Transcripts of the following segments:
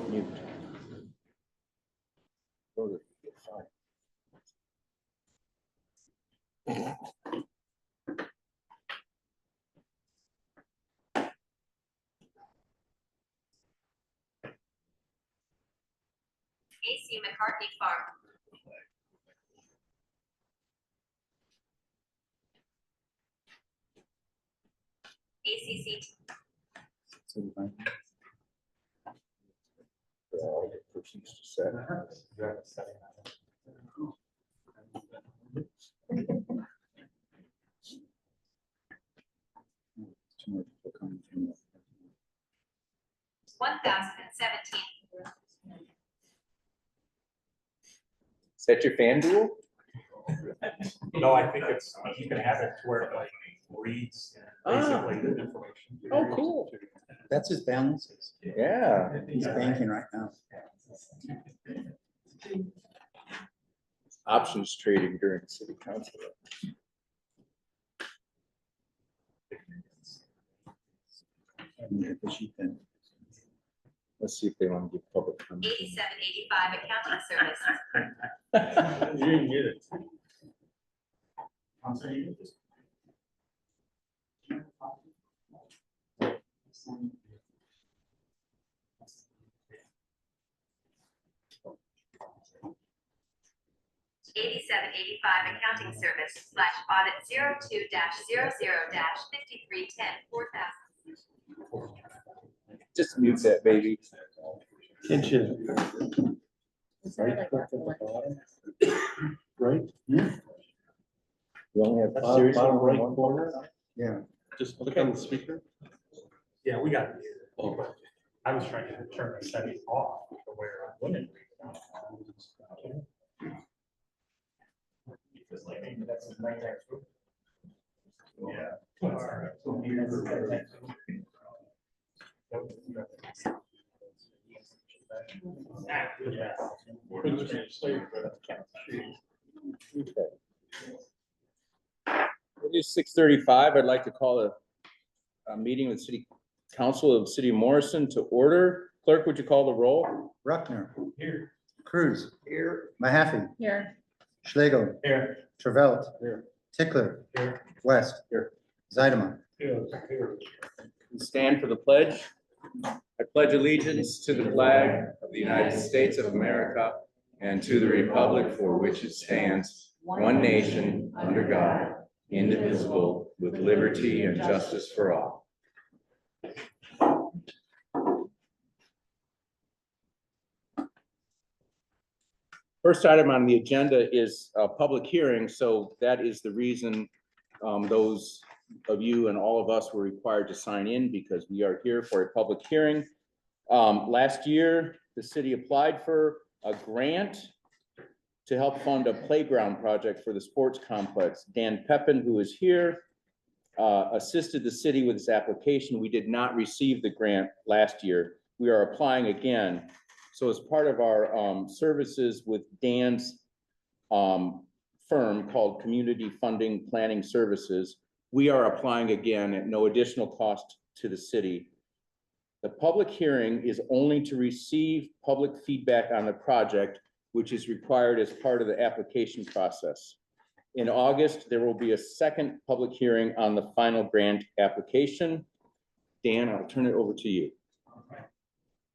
Mute. AC McCartney Farm. ACC. All the persons to set. Too many people coming from that. 1017. Is that your fan duel? No, I think it's, you can have it to where it like reads basically the information. Oh, cool. That's his balances. Yeah. He's banking right now. Options trading during city council. Let's see if they want to give public comment. 8785 accounting service. You didn't get it. I'm saying you just. 2785 accounting service / audit 02-00-5310 $4,000. Just mute that, baby. Kitchen. Right? You only have Bottom series bottom on right one corner, Yeah. just click on the speaker. Yeah, we got it. I was trying to turn the setting off to where I wouldn't. Because like, maybe that's a nightmare. Yeah. It is 6:35. I'd like to call a meeting with City Council of City of Morrison to order. Clerk, would you call the roll? Ruckner, Here. Cruz. Here. Mahaffey, Here. Schlegel, Here. Travelt. Here. Tickler. Here. West. Here. Zeidemann. Here. We stand for the pledge. I pledge allegiance to the flag of the United States of America and to the republic for which it stands, one nation, under God, indivisible, with liberty and justice for all. First item on the agenda is a public hearing, so that is the reason those of you and all of us were required to sign in, because we are here for a public hearing. Last year, the city applied for a grant to help fund a playground project for the sports complex. Dan Pepin, who is here, assisted the city with this application. We did not receive the grant last year. We are applying again. So as part of our services with Dan's firm called Community Funding Planning Services, we are applying again at no additional cost to the city. The public hearing is only to receive public feedback on the project, which is required as part of the application process. In August, there will be a second public hearing on the final grant application. Dan, I'll turn it over to you.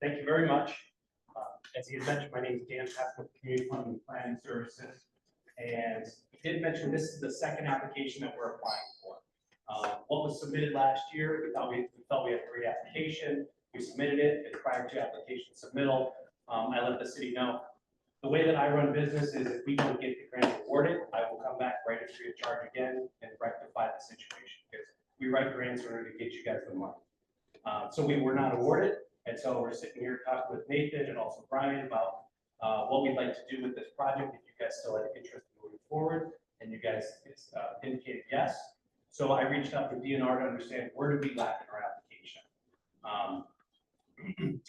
Thank you very much. As he had mentioned, my name is Dan Pepin with Community Funding Planning Services. And he did mention this is the second application that we're applying for. What was submitted last year, we thought we had a great application. We submitted it, and prior to application submittal, I let the city know. The way that I run business is if we don't get the grant awarded, I will come back, write it free of charge again, and rectify the situation, because we write grants in order to get you guys the money. So we were not awarded, and so we're sitting here talking with Nathan and also Brian about what we'd like to do with this project, if you guys still have interest in moving forward, and you guys indicated yes. So I reached out to DNR to understand where did we lack in our application.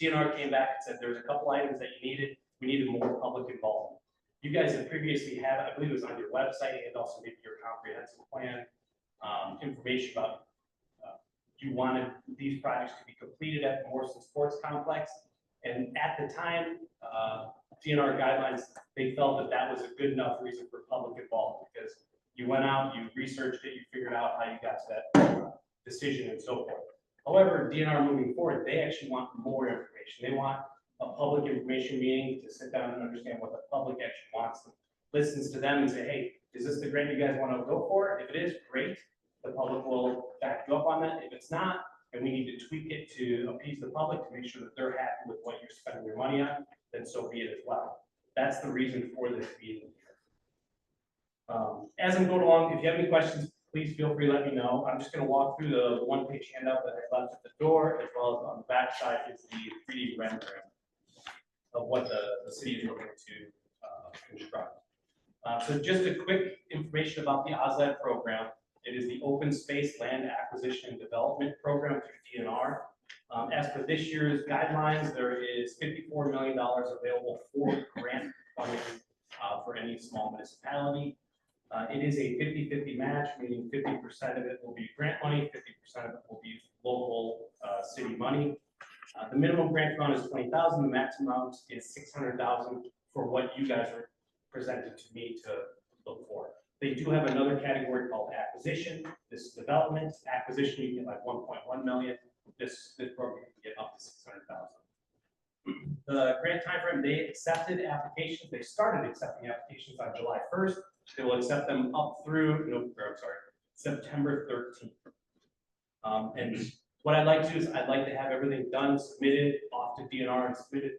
DNR came back and said there's a couple items that you needed. We needed more public involvement. You guys have previously had, I believe it was on your website and also maybe your comprehensive plan, information about you wanted these projects to be completed at the Morrison Sports Complex. And at the time, DNR guidelines, they felt that that was a good enough reason for public involvement, because you went out, you researched it, you figured out how you got to that decision and so forth. However, DNR moving forward, they actually want more information. They want a public information meeting to sit down and understand what the public actually wants, listens to them and say, hey, is this the grant you guys want to go for? If it is, great. The public will back you up on that. If it's not, and we need to tweak it to appease the public to make sure that they're happy with what you're spending your money on, then so be it as well. That's the reason for this meeting here. As I'm going along, if you have any questions, please feel free to let me know. I'm just going to walk through the one-page handout that I left at the door, as well as on the back side is the 3D rendering of what the city is looking to construct. So just a quick information about the OSLAD program. It is the Open Space Land Acquisition and Development Program through DNR. As for this year's guidelines, there is $54 million available for grant funding for any small municipality. It is a 50-50 match, meaning 50% of it will be grant money, 50% of it will be local city money. The minimum grant amount is $20,000. The maximum amount is $600,000 for what you guys are presented to me to look for. They do have another category called acquisition. This is development. Acquisition, you can get like 1.1 million. This program can get up to 600,000. The grant timeframe, they accepted applications. They started accepting applications on July 1st. They will accept them up through, September 13th. And what I'd like to do is I'd like to have everything done, submitted off to DNR and submitted,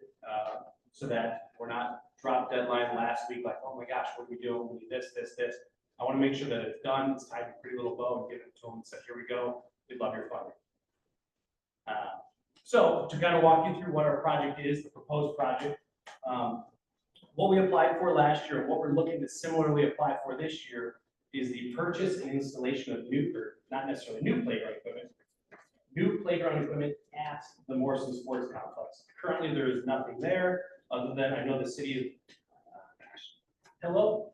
so that we're not drop deadline last week, like, oh my gosh, what are we doing? We need this. I want to make sure that it's done, it's tied to a pretty little bow and give it to them and say, here we go, we'd love your funding. So to kind of walk you through what our project is, the proposed project, what we applied for last year and what we're looking to similarly apply for this year is the purchase and installation of new, or not necessarily new playground equipment at the Morrison Sports Complex. Currently, there is nothing there, other than I know the city is, Pillow?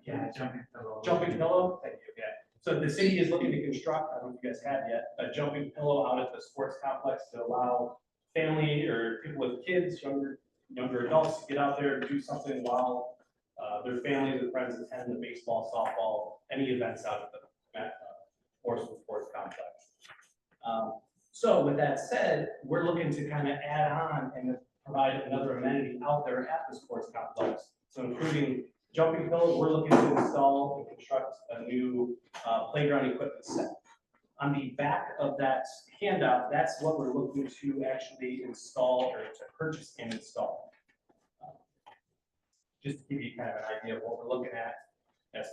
Yeah, Jumping Pillow, thank you, yeah. So the city is looking to construct, I don't know if you guys have yet, a jumping pillow out at the sports complex to allow family or people with kids, younger adults to get out there and do something while their families and friends attend the baseball, softball, any events out at the Morrison Sports Complex. So with that said, we're looking to kind of add on and provide another amenity out there at the sports complex. So including jumping pillows, we're looking to install and construct a new playground equipment set. On the back of that handout, that's what we're looking to actually install or to purchase and install. Just to give you kind of an idea of what we're looking at as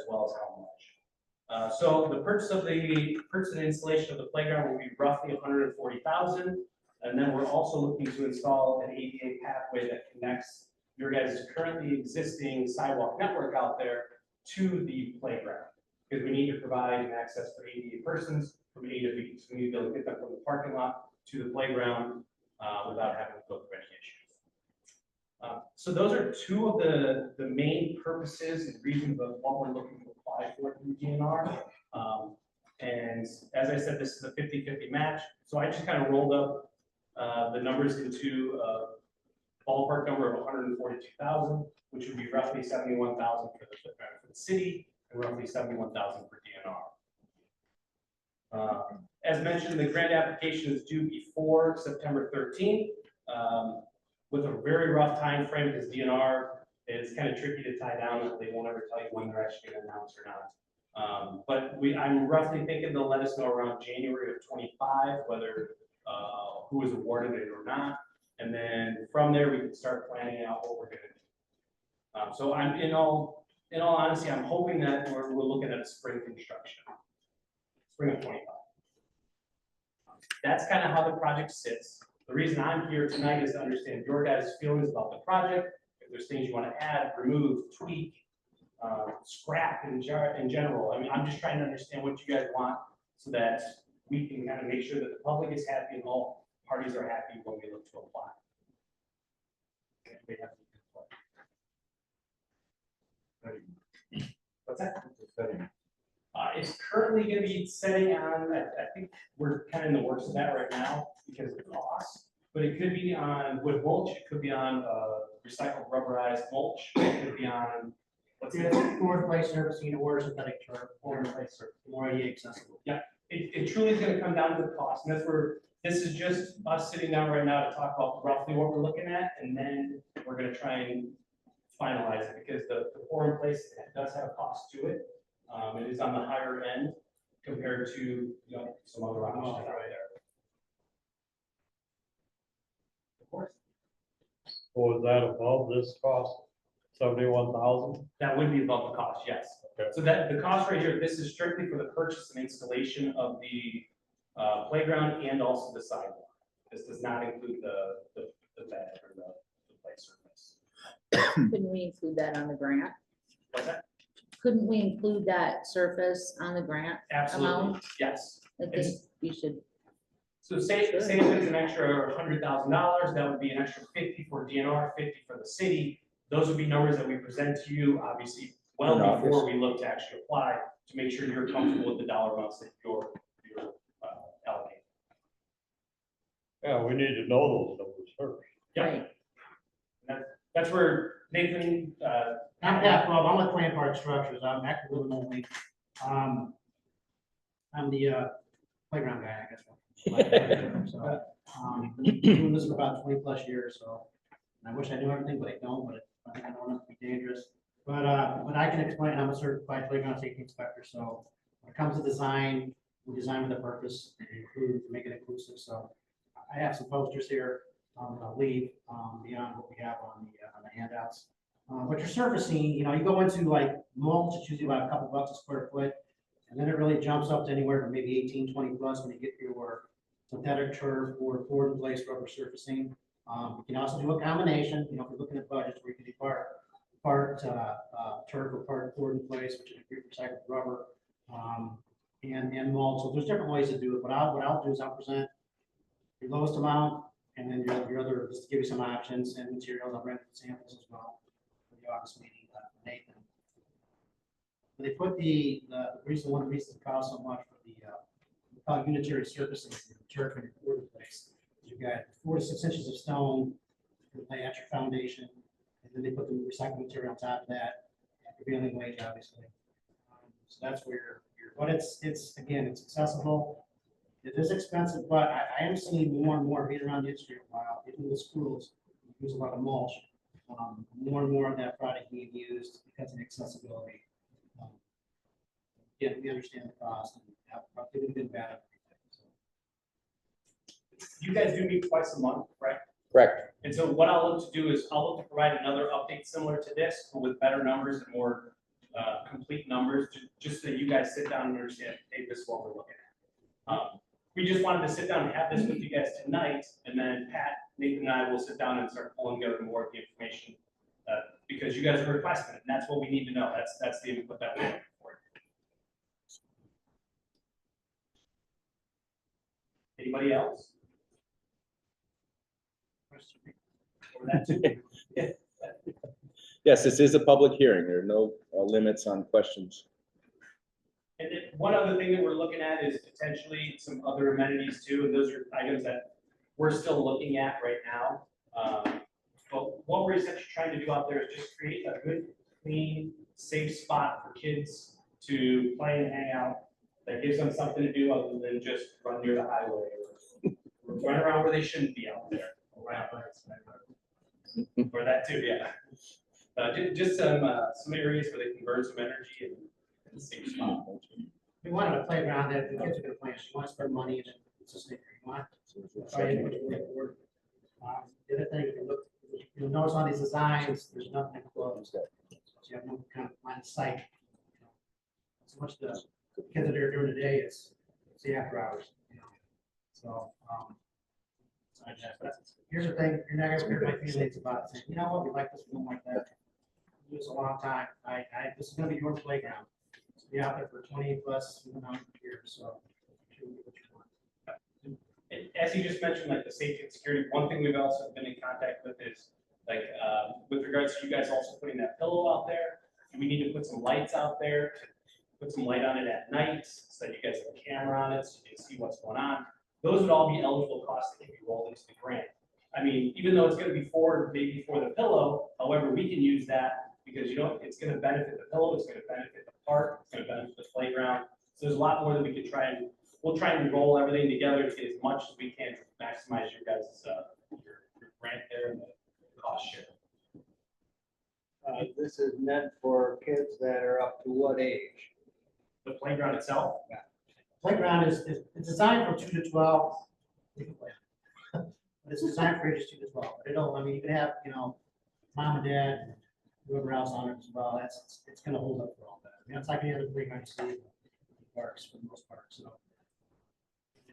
well as how much. So the purchase and installation of the playground will be roughly $140,000. And then we're also looking to install an ADA pathway that connects your guys' currently existing sidewalk network out there to the playground. Because we need to provide an access for ADA persons from A to B. So we need to be able to get them from the parking lot to the playground without having to go through any issues. So those are two of the main purposes and reasons of what we're looking to apply for through DNR. And as I said, this is a 50-50 match. So I just kind of rolled up the numbers into a ballpark number of 142,000, which would be roughly 71,000 for the city and roughly 71,000 for DNR. As mentioned, the grant application is due before September 13th, with a very rough time frame because DNR is kind of tricky to tie down. They won't ever tell you when they're actually going to announce or not. But I'm roughly thinking they'll let us know around January of 25 whether who is awarded it or not, and then from there we can start planning out what we're going to do. So I'm in all honesty, I'm hoping that we're looking at a spring construction, spring of 25. That's kind of how the project sits. The reason I'm here tonight is to understand your guys' feelings about the project. If there's things you want to add, remove, tweak, scrap in general. I mean, I'm just trying to understand what you guys want so that we can kind of make sure that the public is happy and all parties are happy when we look to apply. What's that? It's currently going to be setting on, I think we're kind of in the works of that right now because of the cost, but it could be on wood mulch, it could be on recycled rubberized mulch, it could be on, what's it? Fourth place surfacing or synthetic turf, or place surf, more accessible. Yeah, it truly is going to come down to the cost, and that's where this is just us sitting down right now to talk about roughly what we're looking at, and then we're going to try and finalize it because the pour in place does have a cost to it. It is on the higher end compared to some other options out there. Of course. Was that above this cost, 71,000? That would be above the cost, yes. Okay. So that the cost right here, this is strictly for the purchase and installation of the playground and also the sidewalk. This does not include the bed or the play surface. Couldn't we include that on the grant? What's that? Couldn't we include that surface on the grant? Absolutely, Amount? yes. I think we should. So say if it's an extra $100,000, that would be an extra 50 for DNR, 50 for the city. Those would be numbers that we present to you, obviously, well before we look to actually apply to make sure you're comfortable with the dollar amounts that you're allocating. Yeah, we need to know those numbers first. Yeah. That's where Nathan, I'm Pat Bob, I'm with Plant Park Structures, I'm active living only. I'm the playground guy, I guess. So, been doing this for about 20+ years, so I wish I knew everything, but I don't, but I think I know enough to be dangerous. But I can explain, I'm a certified playground safety inspector, so when it comes to design, we design with a purpose and include, make it inclusive, so I have some posters here, that I'll leave, beyond what we have on the handouts. But your surfacing, you know, you go into like mulch, it's usually about a couple bucks a square foot, and then it really jumps up to anywhere from maybe 18, 20 plus when you get your synthetic turf or board in place rubber surfacing. You can also do a combination, you know, if you're looking at budgets where you can do part turf or part board in place, which is recycled rubber, and mulch. So there's different ways to do it. What I'll do is I'll present your lowest amount, and then your other, just to give you some options and materials. I'll bring samples as well for the August meeting, Nathan. They put one of the reasons it costs so much for the unitary surfacing, turf and your board in place. You've got 4 to 6 inches of stone to lay out your foundation, and then they put the recycled material on top of that, prevailing wage, obviously. So that's where but it's again, it's accessible. It is expensive, but I am seeing more and more being around the industry a while, even in the schools, use a lot of mulch. More and more of that product being used because of accessibility. Yeah, we understand the cost and have good and bad. You guys do meet twice a month, correct? Correct. And so what I'll look to do is I'll look to provide another update similar to this, but with better numbers and more complete numbers, just so you guys sit down and understand, hey, this is what we're looking at. We just wanted to sit down and have this with you guys tonight, and then Pat, Nathan, and I will sit down and start pulling together more of the information because you guys are requesting it, and that's what we need to know. That's the input that we're looking for. Anybody else? Or that too? Yeah. Yes, this is a public hearing. There are no limits on questions. And then one other thing that we're looking at is potentially some other amenities too, and those are items that we're still looking at right now. But what we're essentially trying to do out there is just create a good, clean, safe spot for kids to play and hang out. That gives them something to do other than just run near the highway or run around where they shouldn't be out there. Or that too, yeah. Just some areas where they can burn some energy and safe spot. We wanted a playground that the kids are gonna play, you want to spend money in it, it's just like, you want. Try to put it forward. The other thing, if you look, you'll notice on these designs, there's nothing closed. So you have no kind of line of sight. So much the kids that are during the day, it's the after hours, you know. So, but here's the thing, you're not gonna hear my feelings about saying, you know what, we like this room like that. It was a long time. This is gonna be your playground. Be out there for 20 plus years, so. As you just mentioned, like the safety and security, one thing we've also been in contact with is like, with regards to you guys also putting that pillow out there. We need to put some lights out there, to put some light on it at night, so that you guys have a camera on it, so you can see what's going on. Those would all be eligible costs that can be rolled into the grant. I mean, even though it's gonna be maybe for the pillow, however, we can use that because you know, it's gonna benefit the pillow, it's gonna benefit the park, it's gonna benefit the playground. So there's a lot more that we could try and, we'll try and roll everything together to get as much as we can to maximize your guys' your grant there and the cost share. This is meant for kids that are up to what age? The playground itself, Playground is it's designed for 2 to 12. They can play. But it's designed for ages 2 to 12. But it'll, I mean, you can have, you know, mom and dad, and whoever else on it as well. It's gonna hold up for all that. I mean, it's like any other playground you see in parks for the most part. So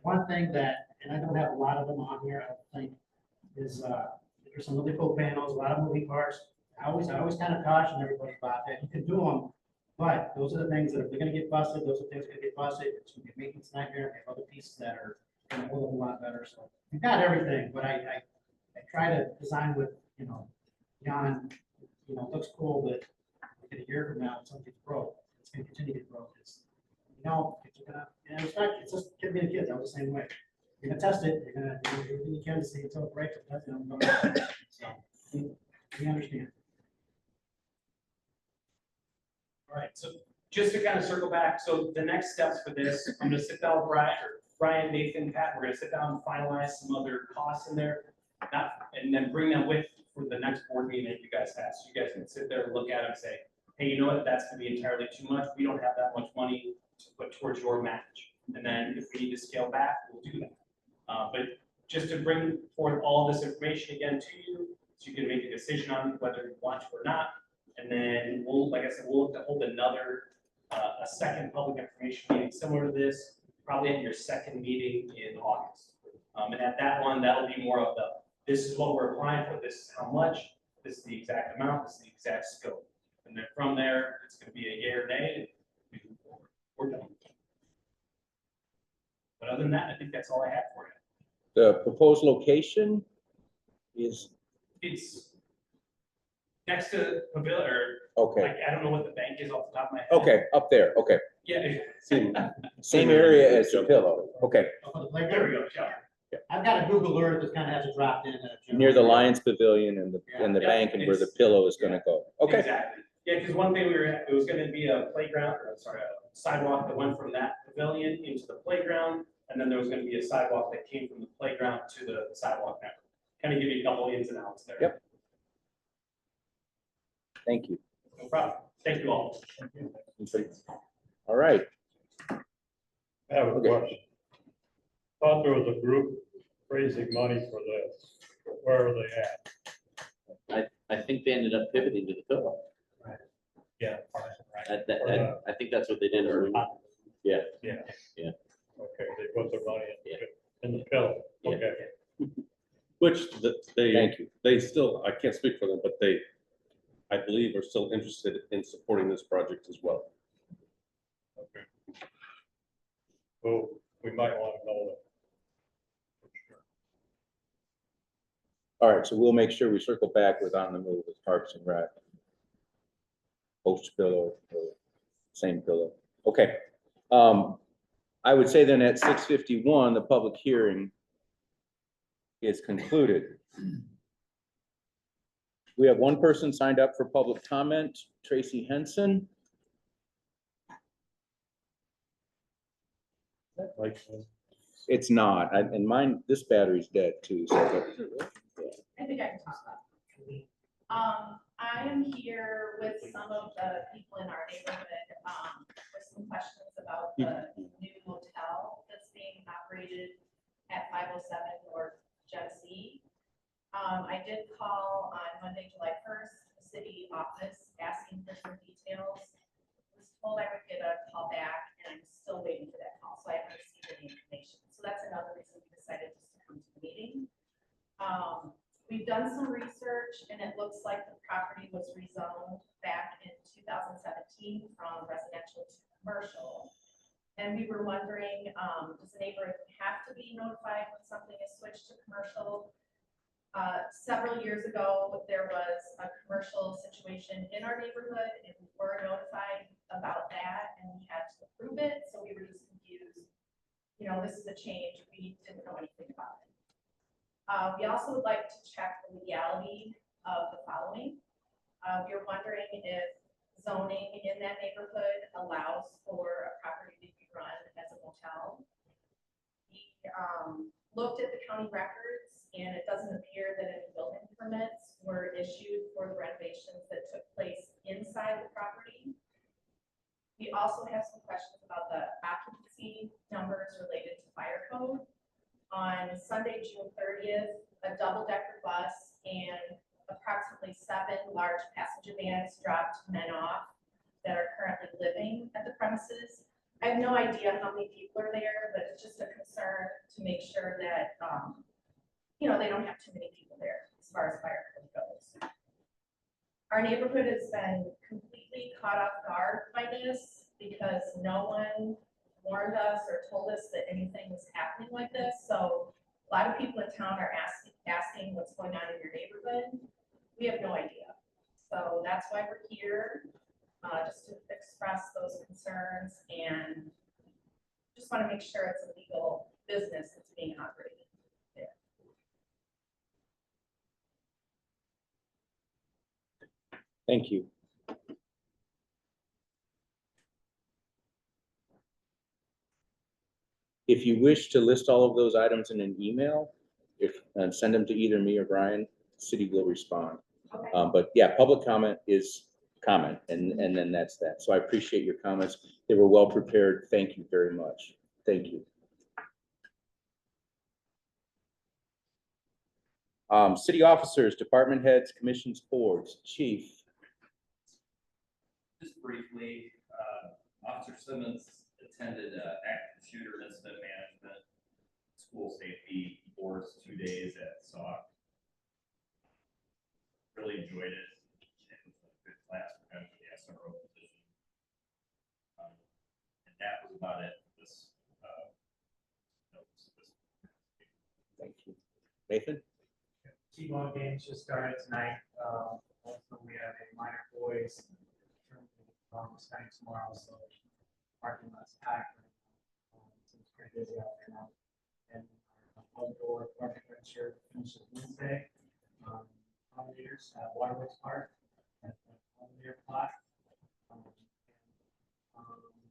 one thing that, and I don't have a lot of them on here, I don't think, is there's some really cool panels, a lot of moving parts. I always kind of caution everybody about that. You can do them, but those are the things that if they're gonna get busted, those are things that get busted. It's gonna be a maintenance nightmare. We have other pieces that are gonna hold up a lot better. So we've got everything, but I try to design with, you know, beyond, you know, it looks cool, but in a year from now, if something's broke, it's gonna continue to get broke. It's, you know, kids are gonna, and it's not, it's just gonna be the kids. I was the same way. You're gonna test it. You're gonna do everything you can to see until it breaks. So we understand. all right, so just to kind of circle back, so the next steps for this, I'm gonna sit down with Brian, Nathan, Pat, we're gonna sit down and finalize some other costs in there. And then bring them with for the next board meeting that you guys have, so you guys can sit there and look at it and say, hey, you know what, that's gonna be entirely too much, we don't have that much money to put towards your match. And then if we need to scale back, we'll do that. But just to bring forth all this information again to you, so you can make a decision on whether you want to or not. And then we'll, like I said, we'll have to hold another, a second public information meeting similar to this, probably at your second meeting in August. And at that one, that'll be more of the, this is what we're applying for, this is how much, this is the exact amount, this is the exact scope. And then from there, it's gonna be a yay or nay, and we move forward. We're done. But other than that, I think that's all I have for you. The proposed location is, It's next to Pavilion, or okay, like, I don't know what the bank is off the top of my head. okay, up there, okay. Yeah, Same area as the Pillow, okay, For the there playground. we go, yeah. I've got a Google Earth that kind of has it dropped in. near the Lions Pavilion and the Yeah, bank and where the it's- Pillow is gonna go, okay. Exactly. Yeah, because one thing it was gonna be a playground, or I'm sorry, a sidewalk that went from that pavilion into the playground. And then there was gonna be a sidewalk that came from the playground to the sidewalk network. Kind of give you a couple ins and outs there. Yep. Thank you. No problem. Thank you all. All right, I have a Okay. question. Thought there was a group raising money for this. Where are they at? I think they ended up pivoting to the Pillow. Yeah. I think that's what they did. Yeah. Yeah. Yeah. Okay, they put their money Yeah. in the pill. Yeah. Okay. Which they, thank you. they still, I can't speak for them, but they, I believe, are still interested in supporting this project as well. Okay. Well, we might want to know that. All right, so we'll make sure we circle back with On the Move with Parks and Rec. Post Pillow, same Pillow, okay. I would say then at 6:51, the public hearing is concluded. We have one person signed up for public comment, Tracy Henson. Like, It's not, and mine, this battery's dead too, so. I think I can talk about it. I am here with some of the people in our neighborhood, with some questions about the new motel that's being operated at 507 North Genesee. I did call on Monday, July 1st, the city office asking for some details. I was told I would get a call back, and I'm still waiting for that call, so I haven't received any information. So that's another reason we decided just to come to the meeting. We've done some research, and it looks like the property was rezoned back in 2017 from residential to commercial. And we were wondering, does the neighborhood have to be notified when something is switched to commercial? Several years ago, there was a commercial situation in our neighborhood, and we were notified about that, and we had to approve it, so we were just confused. You know, this is a change, we didn't know anything about it. We also would like to check the legality of the following. We are wondering if zoning in that neighborhood allows for a property to be run as a motel. We looked at the county records, and it doesn't appear that any building permits were issued for the renovations that took place inside the property. We also have some questions about the occupancy numbers related to fire code. On Sunday, June 30th, a double-decker bus and approximately 7 large passenger vans dropped men off that are currently living at the premises. I have no idea how many people are there, but it's just a concern to make sure that, you know, they don't have too many people there as far as fire code goes. Our neighborhood has been completely caught off guard by this because no one warned us or told us that anything was happening like this. So a lot of people in town are asking what's going on in your neighborhood. We have no idea. So that's why we're here, just to express those concerns and just want to make sure it's a legal business that's being operated there. Thank you. If you wish to list all of those items in an email, and send them to either me or Brian, city will respond. Okay. But yeah, public comment is comment, and then that's that. So I appreciate your comments. They were well prepared. Thank you very much. Thank you. City officers, department heads, commissions, boards, chief. Just briefly, Officer Simmons attended active shooter incident management, school safety course 2 days at SOC. Really enjoyed it. It was a good class for him for the SRO position. And that was about it. Thank you. Nathan? T-ball games just started tonight. Also, we have a minor boys starting tomorrow, so parking lot's packed. So it's pretty busy out there now. And our outdoor project register finishes Wednesday. Pollinators at Waterworks Park at the pollinator plot.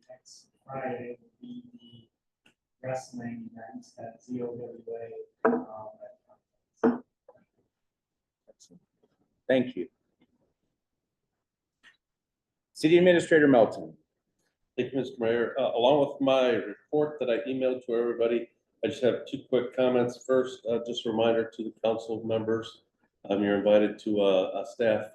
Next Friday will be the wrestling event at ZOWA. Thank you. City Administrator Melton. Thank you, Mr. Mayor. Along with my report that I emailed to everybody, I just have 2 quick comments. First, just a reminder to the council members, you're invited to a staff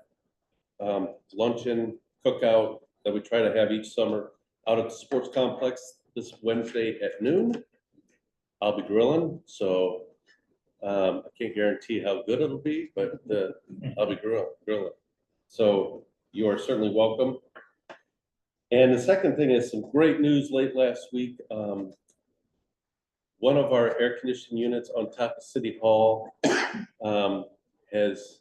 luncheon cookout that we try to have each summer out at the sports complex this Wednesday at noon. I'll be grilling, so I can't guarantee how good it'll be, but I'll be grilling. So you are certainly welcome. And the second thing is some great news late last week. One of our air conditioning units on top of City Hall has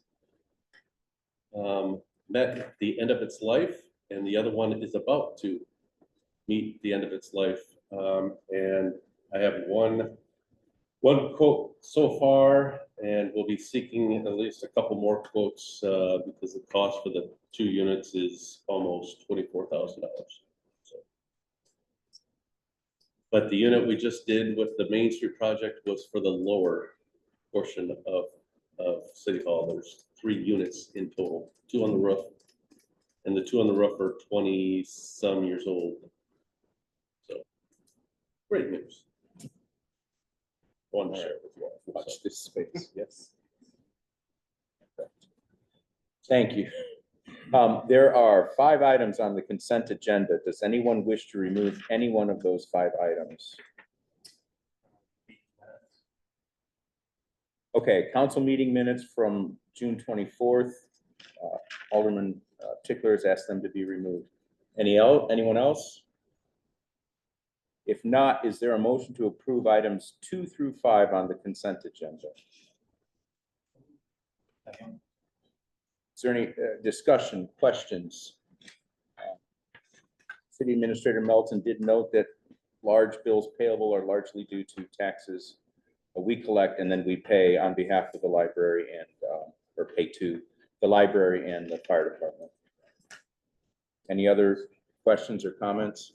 met the end of its life, and the other one is about to meet the end of its life. And I have one quote so far, and we'll be seeking at least a couple more quotes because the cost for the 2 units is almost $24,000. So, but the unit we just did with the Main Street project was for the lower portion of City Hall. There's 3 units in total, 2 on the roof, and the 2 on the roof are 20-some years old. So great news. One share as well. Watch this space, yes. Thank you. There are 5 items on the consent agenda. Does anyone wish to remove any one of those 5 items? Okay, council meeting minutes from June 24th. Alderman Tickler has asked them to be removed. Anyone else? If not, is there a motion to approve items 2 through 5 on the consent agenda? Is there any discussion, questions? City Administrator Melton did note that large bills payable are largely due to taxes we collect and then we pay on behalf of the library and, or pay to the library and the fire department. Any other questions or comments?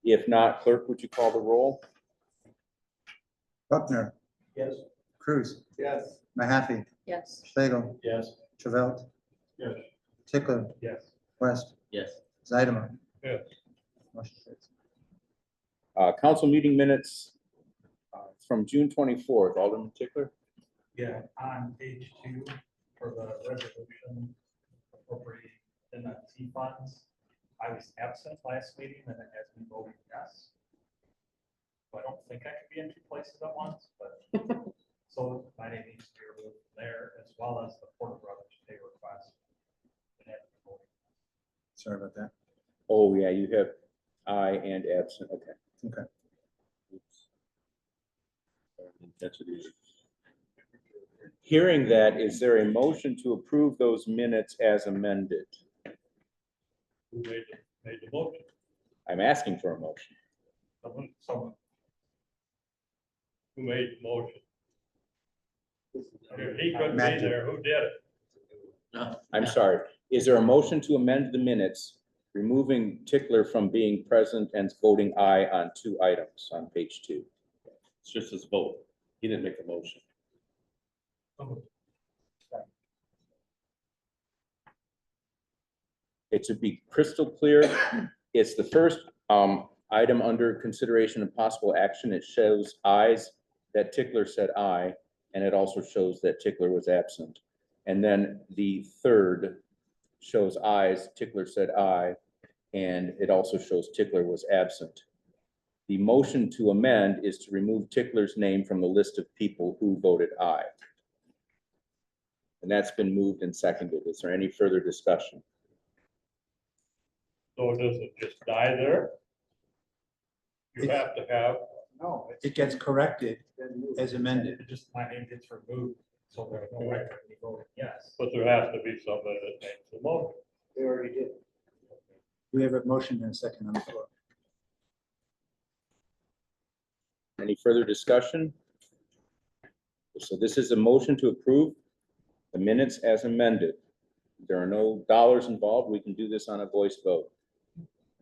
If not, clerk, would you call the roll? Buckner, Yes. Cruz, Yes. Mahaffey, Yes. Schlegel, Yes. Travelt, Yes. Tickler, Yes. West, Yes. Zeidemann. Yes. Motion carries. Council meeting minutes from June 24th, Alderman Tickler. Yeah, on page 2 for the resolution appropriating NFT funds, I was absent last meeting and it has been voted yes. So I don't think I could be in 2 places at once, but so my name needs to be removed from there as well as the Porter Brothers pay request. It has been voted. Sorry about that. Oh, yeah, you have I and absent, okay. Okay. Oops. That's what it is. Hearing that, is there a motion to approve those minutes as amended? Who made the motion? I'm asking for a motion. Someone. Who made the motion? If he couldn't be Matthew. there, who did it? I'm sorry. Is there a motion to amend the minutes, removing Tickler from being present and voting aye on 2 items on page 2? It's just his vote. He didn't make a motion. it should be crystal clear. It's the first item under consideration and possible action. It shows ayes that Tickler said aye, and it also shows that Tickler was absent. And then the third shows ayes, Tickler said aye, and it also shows Tickler was absent. The motion to amend is to remove Tickler's name from the list of people who voted aye. And that's been moved and seconded. Is there any further discussion? So does it just die there? You have to have, No, It gets corrected as amended. it just, my name gets removed, so there's no record of me voting yes. But there has to be somebody that makes the motion. they already did. We have a motion and a second on the floor. Any further discussion? So this is a motion to approve the minutes as amended. There are no dollars involved. We can do this on a voice vote.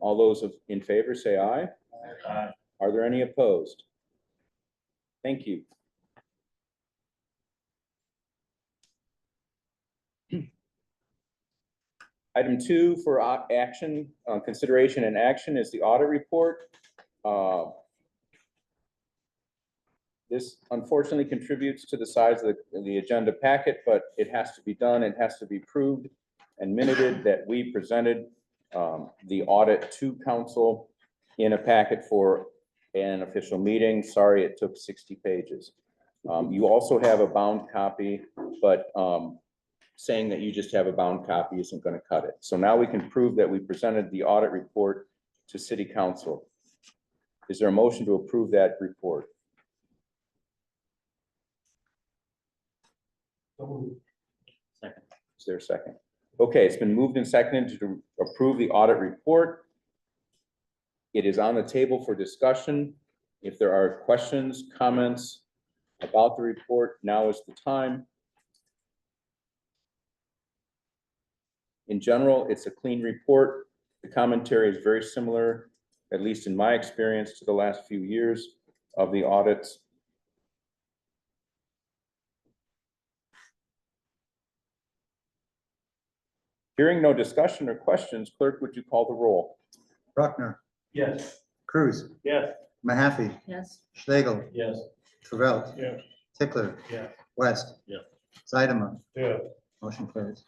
All those in favor say aye. Aye. Are there any opposed? Thank you. Item 2 for action, consideration and action is the audit report. This unfortunately contributes to the size of the agenda packet, but it has to be done. It has to be proved and minuted that we presented the audit to council in a packet for an official meeting. Sorry, it took 60 pages. You also have a bound copy, but saying that you just have a bound copy isn't going to cut it. So now we can prove that we presented the audit report to city council. Is there a motion to approve that report? Second. Is there a second? Okay, it's been moved and seconded to approve the audit report. It is on the table for discussion. If there are questions, comments about the report, now is the time. In general, it's a clean report. The commentary is very similar, at least in my experience, to the last few years of the audits. Hearing no discussion or questions, clerk, would you call the roll? Bruckner, Yes. Cruz, Yes. Mahaffey, Yes. Schlegel, Yes. Travelt, Yes. Tickler, Yes. West. Yes. Zeidema, Yes. motion carries.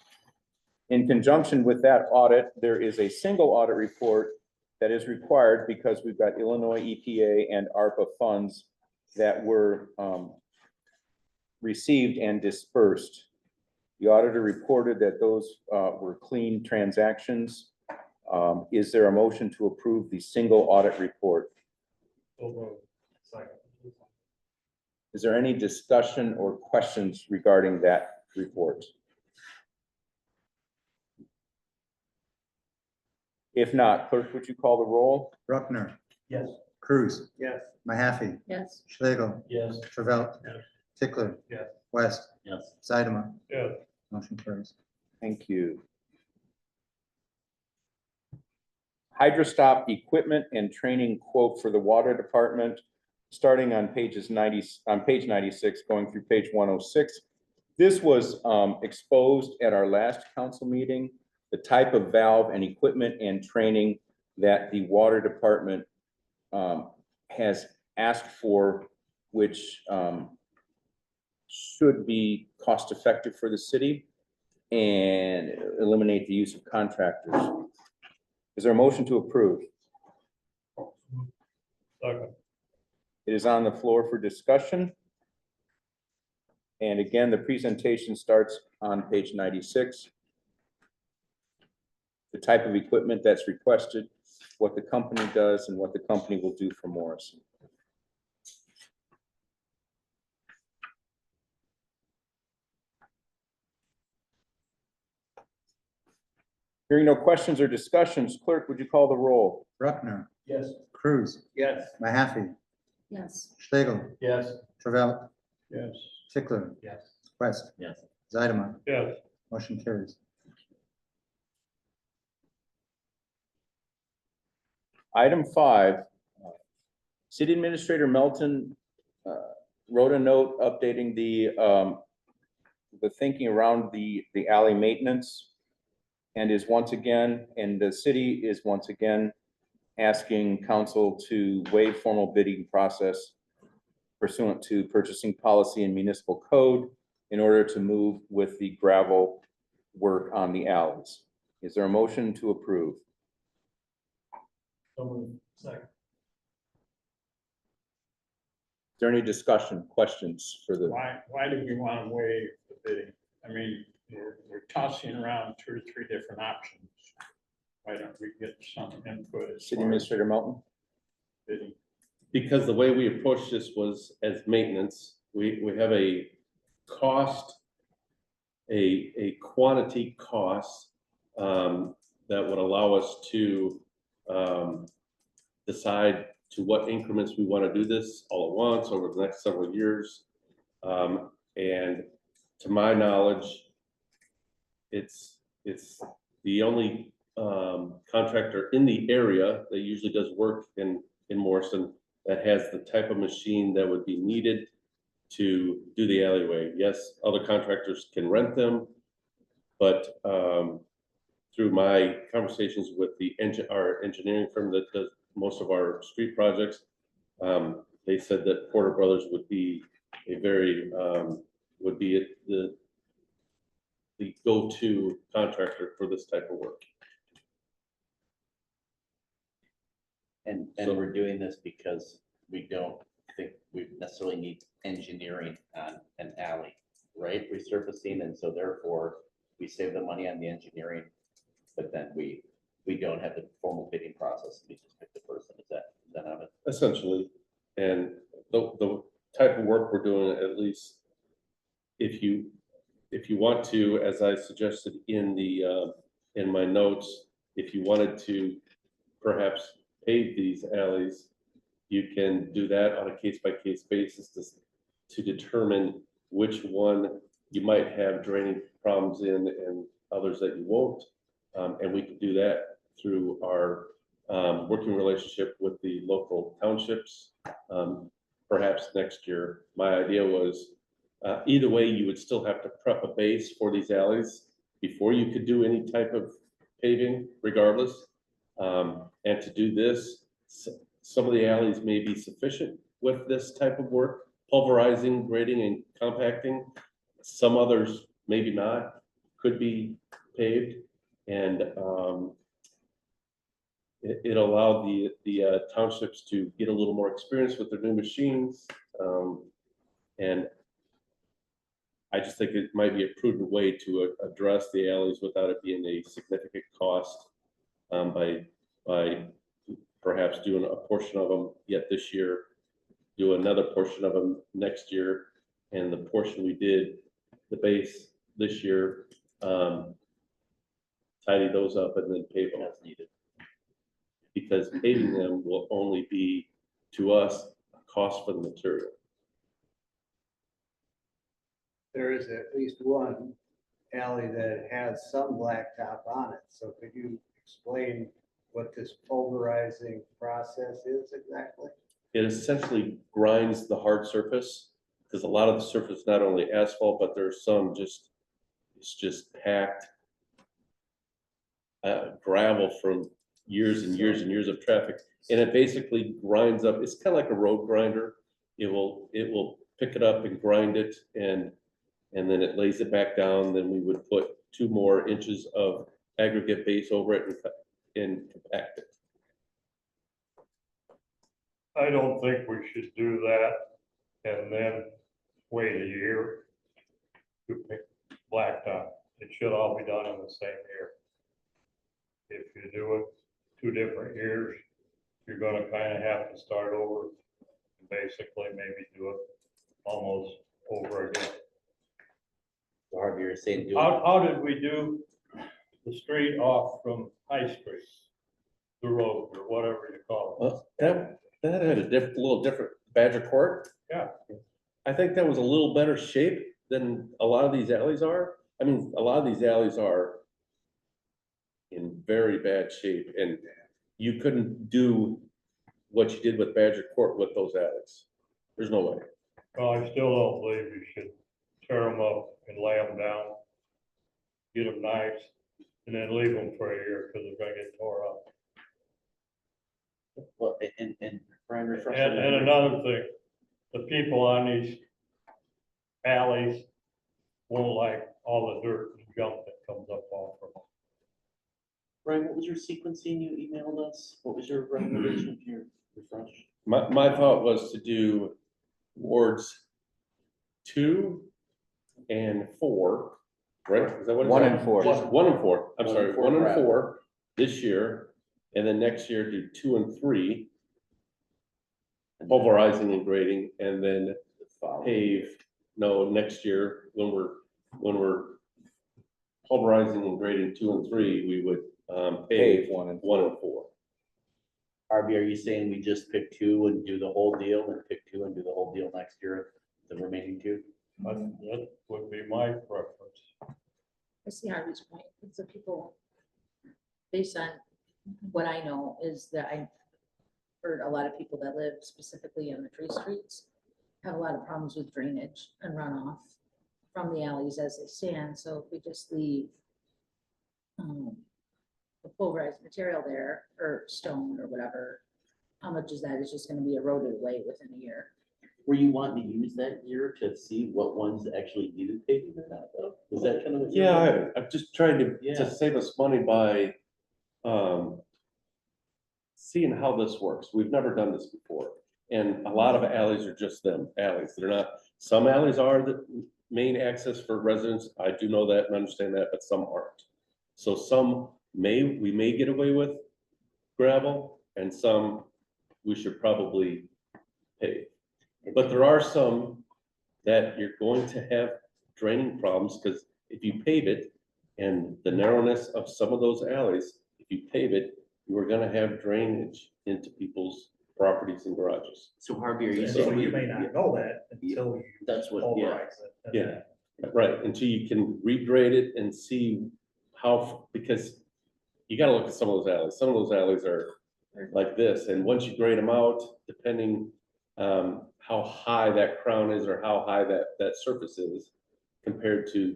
In conjunction with that audit, there is a single audit report that is required because we've got Illinois EPA and ARPA funds that were received and dispersed. The auditor reported that those were clean transactions. Is there a motion to approve the single audit report? So moved. Second. Is there any discussion or questions regarding that report? If not, clerk, would you call the roll? Bruckner, Yes. Cruz, Yes. Mahaffey, Yes. Schlegel, Yes. Travelt, Yes. Tickler, Yes. West. Yes. Zeidema, Yes. motion carries. Thank you. Hydrostop equipment and training quote for the water department, starting on page 96, going through page 106. This was exposed at our last council meeting, the type of valve and equipment and training that the water department has asked for, which should be cost effective for the city and eliminate the use of contractors. Is there a motion to approve? Second. It is on the floor for discussion. And again, the presentation starts on page 96. The type of equipment that's requested, what the company does, and what the company will do for Morrison. Hearing no questions or discussions, clerk, would you call the roll? Bruckner, Yes. Cruz, Yes. Mahaffey, Yes. Schlegel, Yes. Travelt, Yes. Tickler, Yes. West. Yes. Zeidema, Yes. motion carries. Item 5, City Administrator Melton wrote a note updating the thinking around the alley maintenance. and is once again, and the city is once again asking council to waive formal bidding process pursuant to purchasing policy and municipal code in order to move with the gravel work on the alleys. Is there a motion to approve? So moved. Second. Is there any discussion, questions for the, Why do we want to waive the bidding? I mean, we're tossing around 2 or 3 different options. Why don't we get some input as city far as administrator Melton? bidding? Because the way we approached this was as maintenance, we have a cost, a quantity cost that would allow us to decide to what increments we want to do this all at once over the next several years. And to my knowledge, it's the only contractor in the area that usually does work in Morrison that has the type of machine that would be needed to do the alleyway. Yes, other contractors can rent them, but through my conversations with our engineering firm that does most of our street projects, they said that Porter Brothers would be a very would be the go-to contractor for this type of work. And So- we're doing this because we don't think we necessarily need engineering on an alley, right? Resurfacing, and so therefore we save the money on the engineering, but then we don't have the formal bidding process. We just pick the person. Is that of it? Essentially, and the type of work we're doing, at least if you want to, as I suggested in the in my notes, if you wanted to perhaps pave these alleys, you can do that on a case-by-case basis to determine which one you might have draining problems in and others that you won't. And we can do that through our working relationship with the local townships. Perhaps next year, my idea was either way, you would still have to prep a base for these alleys before you could do any type of paving regardless. And to do this, some of the alleys may be sufficient with this type of work, pulverizing, grading and compacting. Some others, maybe not, could be paved. And it allowed the townships to get a little more experience with their new machines. And I just think it might be a prudent way to address the alleys without it being a significant cost by perhaps doing a portion of them yet this year, do another portion of them next year, and the portion we did, the base this year, tidy those up and then pave them as needed. Because paving them will only be, to us, a cost for the material. There is at least one alley that has some blacktop on it, so could you explain what this pulverizing process is exactly? It essentially grinds the hard surface, because a lot of the surface is not only asphalt, but there's some it's just packed gravel from years and years and years of traffic. And it basically grinds up, it's kind of like a road grinder. It will pick it up and grind it, and then it lays it back down. Then we would put 2 more inches of aggregate base over it and compact it. I don't think we should do that and then wait a year to pick blacktop. It should all be done in the same year. If you do it 2 different years, you're gonna kind of have to start over, basically maybe do it almost over again. Harvey, you're saying do it. How did we do the street off from High Street? The road or whatever you call it. Well, that had a little different Badger Court. Yeah. I think that was a little better shape than a lot of these alleys are. I mean, a lot of these alleys are in very bad shape, and you couldn't do what you did with Badger Court with those alleys. There's no way. Well, I still don't believe you should tear them up and lay them down. Get them nice, and then leave them for a year because they're gonna get tore up. Well, and Brian, refresh. And another thing, the people on these alleys won't like all the dirt and junk that comes up off of them. Brian, what was your sequencing you emailed us? What was your recommendation here? Refresh. My thought was to do wards 2 and 4, right? Is that what it's 1 called? and 4. Just 1 and 4, I'm 1 sorry, and 4 1 and gravel. 4 this year, and then next year do 2 and 3, pulverizing and grading, and then pave, no, next year, when we're pulverizing and grading 2 and 3, we would pave 1 and 4. Harvey, are you saying we just pick 2 and do the whole deal, and pick 2 and do the whole deal next year, the remaining 2? That would be my preference. I see Harvey's point. It's the people, based on what I know, is that I heard a lot of people that live specifically in the tree streets have a lot of problems with drainage and runoff from the alleys as they stand. So if we just leave the pulverized material there, or stone or whatever, how much is that? It's just gonna be eroded away within a year. Were you wanting to use that year to see what ones actually needed paving or not, though? Was that kind of what? you were Yeah, thinking? I'm just trying Yeah. to save us money by seeing how this works. We've never done this before. And a lot of alleys are just them, alleys. They're not, some alleys are the main access for residents. I do know that and understand that, but some aren't. So some we may get away with gravel, and some we should probably pave. But there are some that you're going to have draining problems, because if you pave it and the narrowness of some of those alleys, if you pave it, you are gonna have drainage into people's properties and garages. So Harvey, are you So saying? you may not know that until you That's what, yeah. pulverize it. and Yeah. then- Right, until you can regrade it and see how, because you gotta look at some of those alleys. Some of those alleys are like this, and once you grade them out, depending how high that crown is or how high that surface is compared to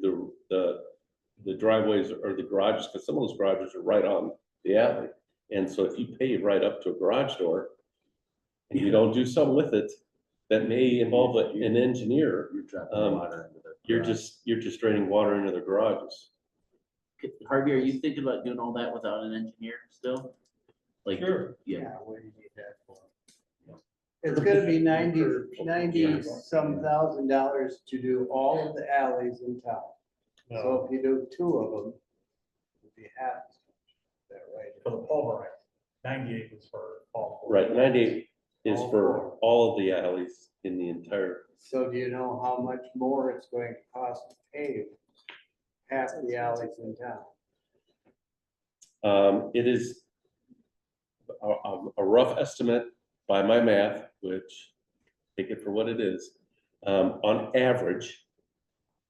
the driveways or the garages, because some of those garages are right on the alley. And so if you pave right up to a garage door and you don't do something with it, that may involve an engineer, You're dropping Um, water into the. you're garage. just draining water into the garages. Harvey, are you thinking about doing all that without an engineer still? Like, Sure. yeah, What do you need that for? It's gonna be 90 some $1,000 to do all of the alleys in town. No, So if you do 2 of them, it'd be half. Is that right? for the pulverized, 98 is for all. Right, 98 is All for four. all of the alleys in the entire, So do you know how much more it's going to cost to pave half the alleys in town? it is a rough estimate by my math, which take it for what it is. On average,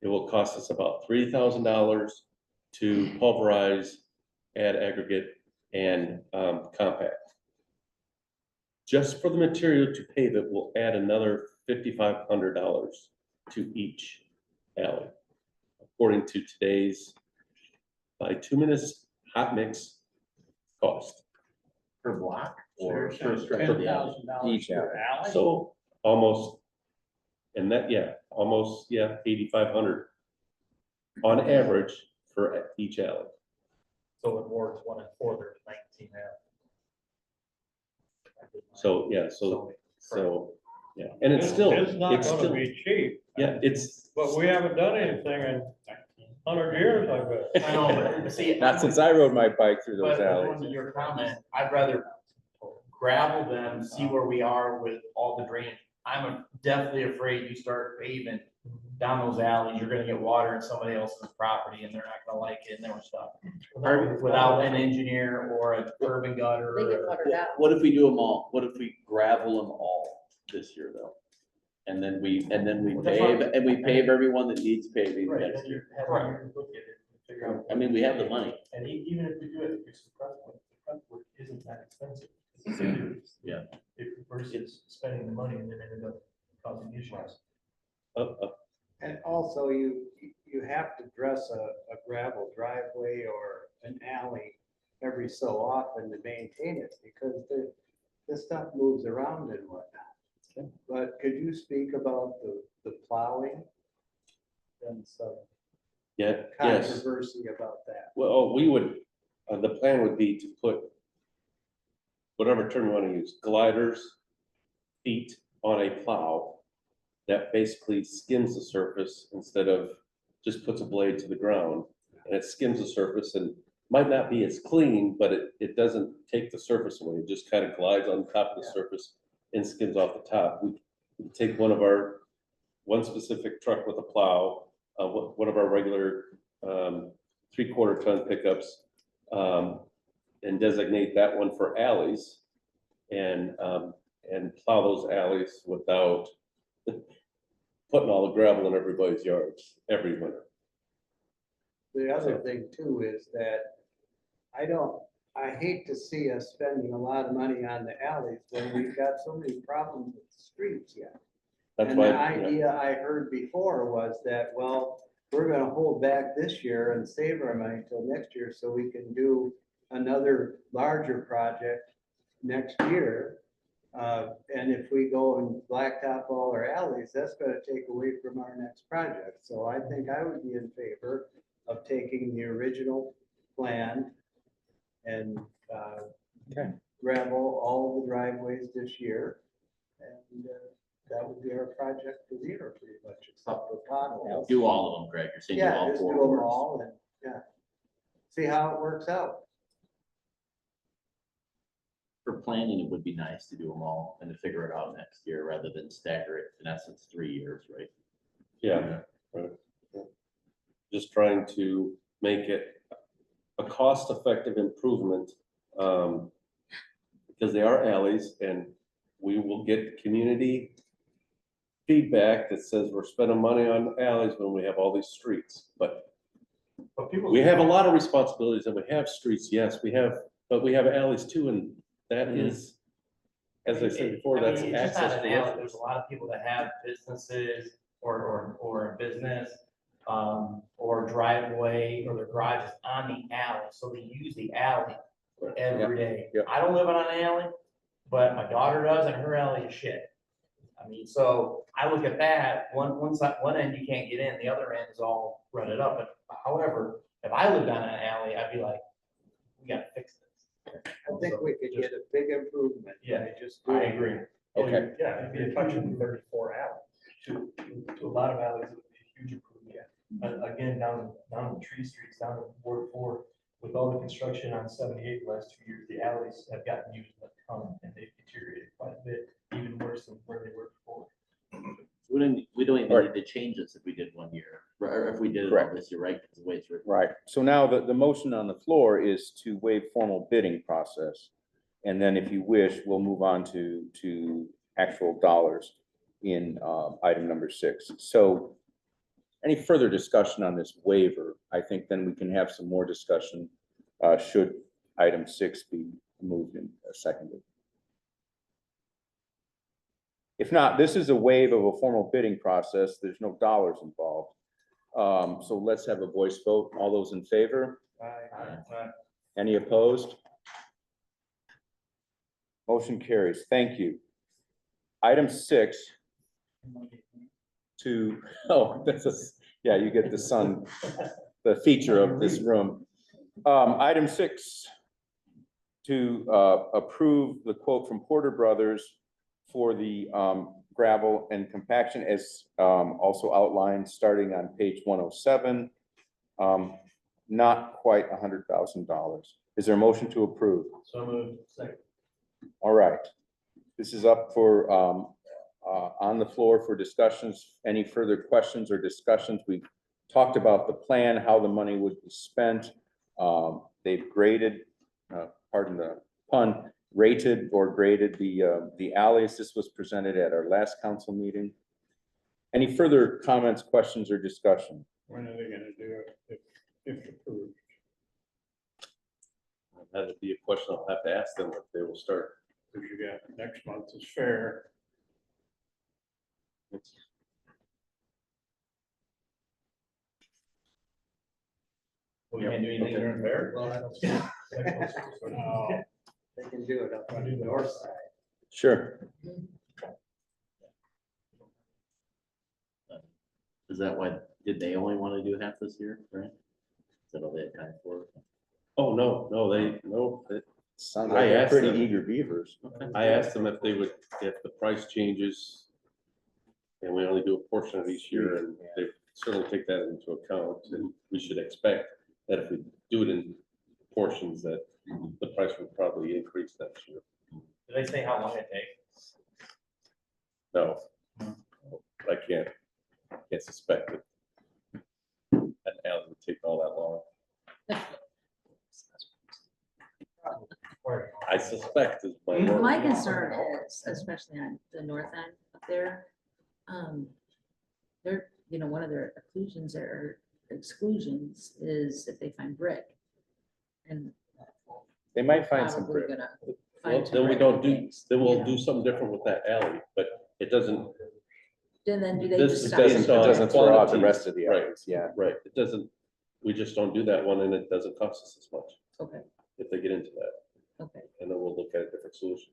it will cost us about $3,000 to pulverize, add aggregate, and compact. Just for the material to pave it, will add another $5,500 to each alley, according to today's bituminous hot mix cost. per block So or you're per saying stretch of the alley? $10,000 Each per alley? So almost, and that, yeah, almost, yeah, 8,500 on average for each alley. So in wards 1 and 4, there's 19 alleys. So, yeah, so, yeah, and it's still, It's not it's gonna still, be cheap, yeah, it's, but we haven't done anything in 100 years, I bet. I know, but see. Not since I rode my bike through those But alleys. going to your comment, I'd rather gravel them, see where we are with all the drainage. I'm definitely afraid you start paving down those alleys, you're gonna get water in somebody else's property and they're not gonna like it and their stuff. Without an engineer or a curb and gutter. They get or- watered out. What if we do them all? What if we gravel them all this year though? And then we Well, that's what- pave everyone that needs paving Right, next then year. you have a year to look at it and figure out. I mean, we have the money. And even if we do it, it's the prep work isn't that expensive. Yeah. Versus spending the money and then ended up causing issues. And also you have to dress a gravel driveway or an alley every so often to maintain it, because this stuff moves around and whatnot. But could you speak about the plowing? And some Yeah, yes. controversy about that. Well, we would, the plan would be to put whatever term you want to use, gliders, feet on a plow that basically skims the surface instead of just puts a blade to the ground. And it skims the surface and might not be as clean, but it doesn't take the surface away. It just kind of glides on top of the surface and skims off the top. We take one specific truck with a plow, one of our regular 3/4 ton pickups, and designate that one for alleys and plow those alleys without putting all the gravel in everybody's yards every winter. The other thing too is that I hate to see us spending a lot of money on the alleys when we've got so many problems with the streets yet. That's And why, the yeah, idea I heard before was that, well, we're gonna hold back this year and save our money till next year so we can do another larger project next year. And if we go and blacktop all our alleys, that's gonna take away from our next project. So I think I would be in favor of taking the original plan and Okay. gravel all the driveways this year. And that would be our project for the year, pretty much, except for potholes. Do all of them, Greg, you're saying do Yeah, all just do four them wards. all and, yeah. See how it works out. For planning, it would be nice to do them all and to figure it out next year rather than stagger it, in essence, 3 years, right? yeah, right. Yeah. Just trying to make it a cost-effective improvement, because they are alleys and we will get community feedback that says we're spending money on alleys when we have all these streets, but people. we have a lot of responsibilities and we have streets, yes, but we have alleys too, and that is, as I said before, I mean, that's it's just not access an to alley. residents. There's a lot of people that have businesses or a business, or driveway or their garage is on the alley, so they use the alley every day. Yeah. I don't live on an alley, but my daughter does, and her alley is shit. I mean, so I look at that, one side, one end you can't get in, the other end is all rutted up, but however, if I lived on an alley, I'd be like, we gotta fix this. I think we could get a big improvement. Yeah, by just I doing agree. Okay. Yeah, it'd be a touch of 34 alley. To a lot of alleys, it would be a huge improvement. But again, down the tree streets, down in Ward 4, with all the construction on 78 the last 2 years, the alleys have gotten used a ton and they've deteriorated quite a bit, even worse than where they were before. We don't even Right. need to change this if we did 1 year, or if we did it all Correct. this year, right? Because the way it's written. Right, so now the motion on the floor is to waive formal bidding process. And then if you wish, we'll move on to actual dollars in item number 6. So any further discussion on this waiver, I think then we can have some more discussion should item 6 be moved and seconded. If not, this is a waive of a formal bidding process. There's no dollars involved. So let's have a voice vote. All those in favor? Any opposed? Motion carries. Thank you. Item 6 to, yeah, you get the feature of this room. Item 6 to approve the quote from Porter Brothers for the gravel and compaction as also outlined, starting on page 107. Not quite $100,000. Is there a motion to approve? So moved. Second. All right. This is up for, on the floor for discussions. Any further questions or discussions? We've talked about the plan, how the money would be spent. They've graded, pardon the pun, rated or graded the alleys. This was presented at our last council meeting. Any further comments, questions, or discussion? When are they gonna do it if approved? That would be a question I'll have to ask them if they will start. Because you got next month is fair. It's- We can't do anything during fair. They can do it up on the north side. Sure. Is that why, did they only want to do half this year, right? Is that all they had time for? Oh, no, Sounds I like they're asked pretty them. eager beavers. I asked them if they would, if the price changes and we only do a portion of each year, and they certainly take that into account, and we should expect that if we do it in portions, that the price will probably increase next year. Did they say how long it takes? No, I can't suspect it. That alley would take all that long. I suspect is my word. My concern is, especially on the north end up there, they're, you know, one of their exclusions is if they find brick. And They might find some probably brick. gonna Well, find some then we brick don't do, things, then you we'll know. do something different with that alley, but it doesn't, Then do they this just is stop? Doesn't, based it on doesn't throw out the quantity. rest of the Right. alleys, yeah. right, it doesn't, we just don't do that one and it doesn't cost us as much Okay, if they get into that, okay. and then we'll look at a different solution.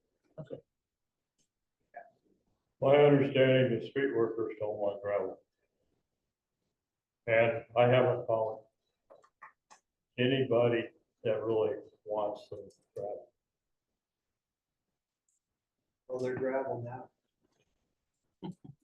My understanding, the street workers don't want gravel. And I haven't found anybody that really wants some gravel. Well, they're gravel now.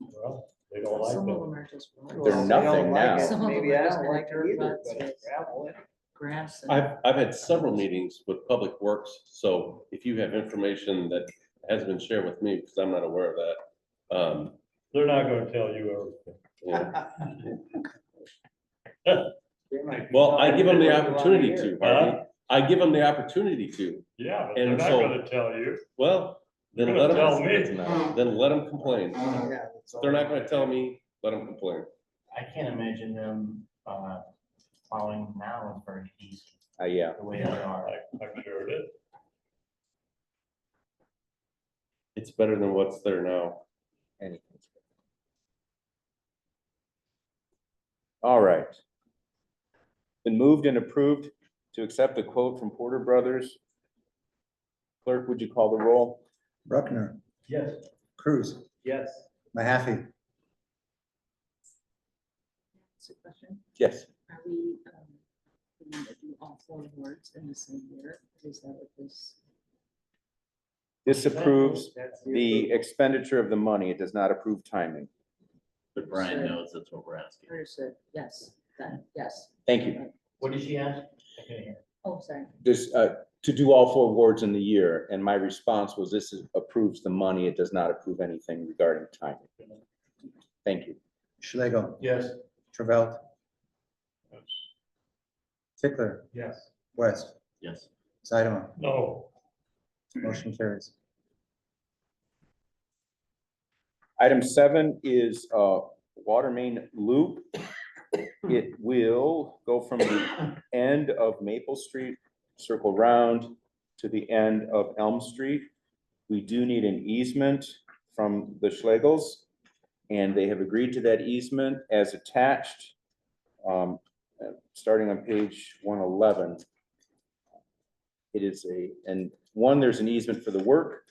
Well, they don't like Some of it. them are just. They're Well, they don't nothing like now. it. Some of them Maybe are I just don't gonna like it dirt either, ruts but with it's gravel. Grass. and- I've had several meetings with Public Works, so if you have information that has been shared with me, because I'm not aware of that, They're not gonna tell you everything. yeah. They might be Well, I telling give them you the what you wanna opportunity hear. to, Harvey. I give them the opportunity to. Yeah, but they're And not so- gonna tell you. Well, then They're let gonna tell them, me. then let them complain. Yeah, that's all. They're not gonna tell me, let them complain. I can't imagine them, plowing now is very easy, Yeah. the way they are. I'm sure it is. It's better than what's there now. Anything's good. All right. Been moved and approved to accept the quote from Porter Brothers. Clerk, would you call the roll? Bruckner, Yes. Cruz, Yes. Mahaffey, That's a question. Yes. Are we, going to do all 4 awards in the same year? Is that what this? This approves That's the expenditure of the money. It does not approve timing. But Brian knows that's what we're asking. Understood, yes, then, yes. Thank you. What did she ask? I couldn't hear. Oh, sorry. This, to do all 4 awards in the year, and my response was approves the money. It does not approve anything regarding timing. Thank you. Schlegel, Yes. Travelt, Tickler, Yes. West, Yes. Zeidemann, No, motion carries. Item 7 is water main loop. It will go from the end of Maple Street, circle round to the end of Elm Street. We do need an easement from the Schlegels, and they have agreed to that easement as attached. Starting on page 111. It is and 1, there's an easement for the work,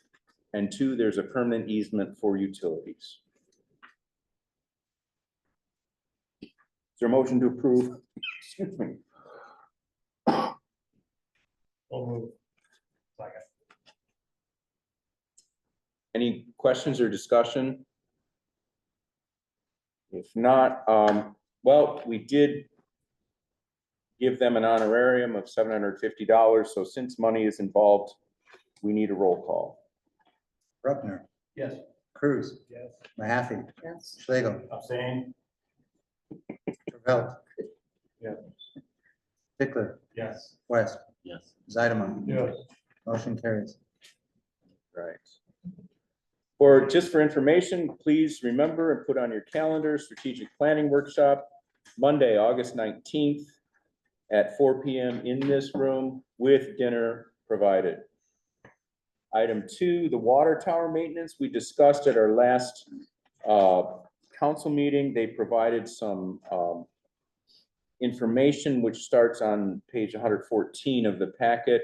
and 2, there's a permanent easement for utilities. Is there a motion to approve? Excuse me. we'll move. Second. Any questions or discussion? If not, well, we did give them an honorarium of $750, so since money is involved, we need a roll call. Bruckner, Yes. Cruz, Yes. Mahaffey, Yes. Schlegel, Abstain? Travelt. Yeah. Tickler, Yes. West, Yes. Zeidemann, Yes. motion carries. Right. For, just for information, please remember and put on your calendar, strategic planning workshop, Monday, August 19th at 4 p.m. in this room with dinner provided. Item 2, the water tower maintenance we discussed at our last council meeting. They provided some information, which starts on page 114 of the packet.